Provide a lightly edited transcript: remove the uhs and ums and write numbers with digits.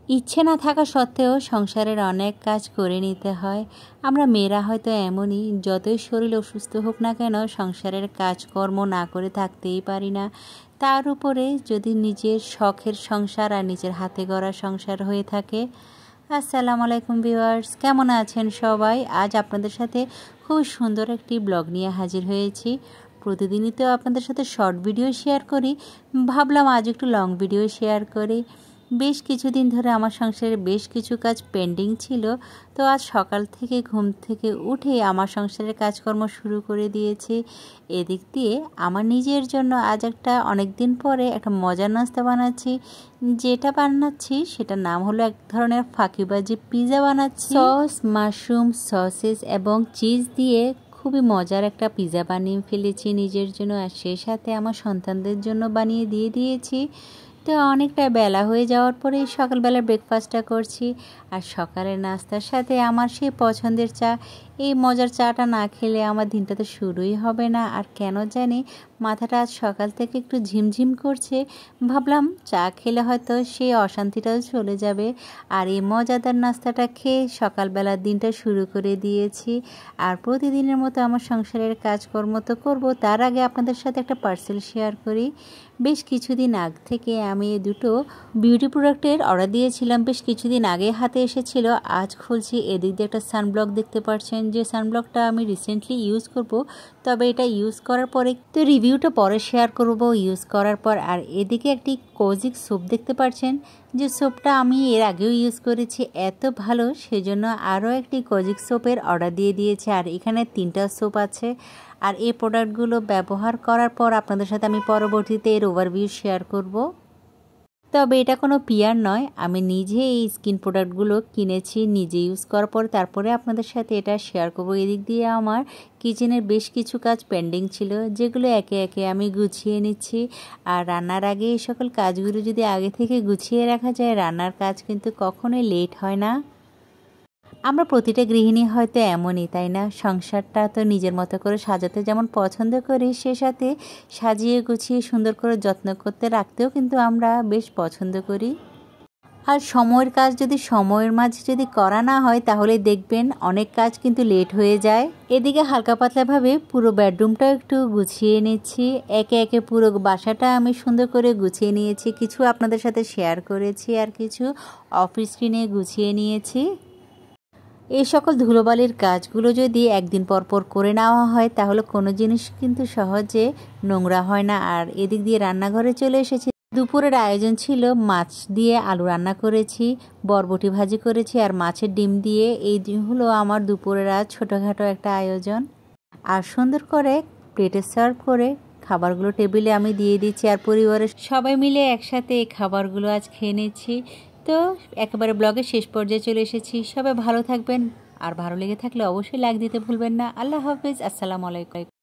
ইচ্ছে না থাকা সত্ত্বেও সংসারের অনেক কাজ করে নিতে হয়। আমরা মেয়েরা হয়তো এমনই, যতই শরীর অসুস্থ হোক না কেন সংসারের কাজকর্ম না করে থাকতেই পারি না। তার উপরে যদি নিজের শখের সংসার আর নিজের হাতে গড়া সংসার হয়ে থাকে। আসসালামু আলাইকুম ভিউয়ার্স, কেমন আছেন সবাই? আজ আপনাদের সাথে খুব সুন্দর একটি ব্লগ নিয়ে হাজির হয়েছি। প্রতিদিনই তো আপনাদের সাথে শর্ট ভিডিও শেয়ার করি, ভাবলাম আজ একটু লং ভিডিও শেয়ার করি। বেশ কিছুদিন ধরে আমার সংসারে বেশ কিছু কাজ পেন্ডিং ছিল, তো আজ সকাল থেকে ঘুম থেকে উঠে আমার সংসারের কাজকর্ম শুরু করে দিয়েছি। এদিক দিয়ে আমার নিজের জন্য আজ অনেক দিন পরে একটা মজার নাস্তা বানাচ্ছি। যেটা বানাচ্ছি সেটার নাম হলো এক ধরনের ফাঁকিবাজি পিৎজা বানাচ্ছি। সস, মাশরুম, সসেস এবং চিজ দিয়ে খুবই মজার একটা পিৎজা বানিয়ে ফেলেছি নিজের জন্য, আর সেই সাথে আমার সন্তানদের জন্য বানিয়ে দিয়েছি। তো অনেকটা বেলা হয়ে যাওয়ার পরে সকালবেলা ব্রেকফাস্টটা করছি, আর সকালের নাস্তার সাথে আমার সেই পছন্দের চা। এই মজার চাটা না খেলে আমার দিনটা তো শুরুই হবে না। আর কেন জানি মাথাটা আজ সকাল থেকে একটু ঝিমঝিম করছে, ভাবলাম চা খেলে হয়তো সেই অশান্তিটাও চলে যাবে। আর এই মজাদার নাস্তাটা খেয়ে সকালবেলার দিনটা শুরু করে দিয়েছি। আর প্রতিদিনের মতো আমার সংসারের কাজকর্ম তো করবো, তার আগে আপনাদের সাথে একটা পার্সেল শেয়ার করি। বেশ কিছুদিন আগ থেকে আমি দুটো বিউটি প্রোডাক্টের অর্ডার দিয়েছিলাম, বেশ কিছুদিন আগে হাতে এসেছিল। আজ খুলছি, এদিক দিয়ে একটা সানব্লক দেখতে পাচ্ছেন, যে সানব্লকটা আমি রিসেন্টলি ইউজ করব। তবে এটা ইউজ করার পরে তো রিভিউটা পরে শেয়ার করব ইউজ করার পর। আর এদিকে একটি কোজিক সোপ দেখতে পাচ্ছেন, যে সোপটা আমি এর আগেও ইউজ করেছি, এত ভালো, সেজন্য আরও একটি কোজিক সোপের অর্ডার দিয়েছি। আর এখানে 3টা সোপ আছে। আর এই প্রোডাক্টগুলো ব্যবহার করার পর আপনাদের সাথে আমি পরবর্তীতে এর ওভারভিউ শেয়ার করব। তবে এটা কোনো পিআর নয়, আমি নিজে এই স্কিন প্রোডাক্টগুলো কিনেছি, নিজে ইউজ করার পর তারপরে আপনাদের সাথে এটা শেয়ার করব। এদিক দিয়ে আমার কিচেনের বেশ কিছু কাজ পেন্ডিং ছিল, যেগুলো একে একে আমি গুছিয়ে নিচ্ছি। আর রান্নার আগে এই সকল কাজগুলো যদি আগে থেকে গুছিয়ে রাখা যায়, রান্নার কাজ কিন্তু কখনোই লেট হয় না। আমরা প্রতিটা গৃহিণী হয়তো এমনই, তাই না? সংসারটা তো নিজের মতো করে সাজাতে যেমন পছন্দ করি, সে সাথে সাজিয়ে গুছিয়ে সুন্দর করে যত্ন করতে রাখতেও কিন্তু আমরা বেশ পছন্দ করি। আর সময়ের কাজ যদি সময়ের মাঝে যদি করা না হয়, তাহলে দেখবেন অনেক কাজ কিন্তু লেট হয়ে যায়। এদিকে হালকা পাতলাভাবে পুরো বেডরুমটাও একটু গুছিয়ে নিচ্ছি। একে একে পুরো বাসাটা আমি সুন্দর করে গুছিয়ে নিয়েছি। কিছু আপনাদের সাথে শেয়ার করেছি, আর কিছু অফ স্ক্রিনে গুছিয়ে নিয়েছি। এই সকল ধুলোবালির কাজগুলো যদি একদিন পর পর করে নেওয়া হয়, তাহলে কোনো জিনিস কিন্তু সহজে নোংরা হয় না। আর এদিক দিয়ে রান্নাঘরে চলে এসেছি। দুপুরের আয়োজন ছিল মাছ দিয়ে আলু রান্না করেছি, বরবটি ভাজি করেছি, আর মাছের ডিম দিয়ে। এই হলো আমার দুপুরের আজ ছোটোখাটো একটা আয়োজন। আর সুন্দর করে প্লেটে সার্ভ করে খাবারগুলো টেবিলে আমি দিয়ে দিচ্ছি, আর পরিবারের সবাই মিলে একসাথে এই খাবারগুলো আজ খেয়ে নিচ্ছি। তো একেবারে ব্লগের শেষ পর্যায়ে চলে এসেছি। সবাই ভালো থাকবেন, আর ভালো লেগে থাকলে অবশ্যই লাইক দিতে ভুলবেন না। আল্লাহ হাফেজ, আসসালামু আলাইকুম।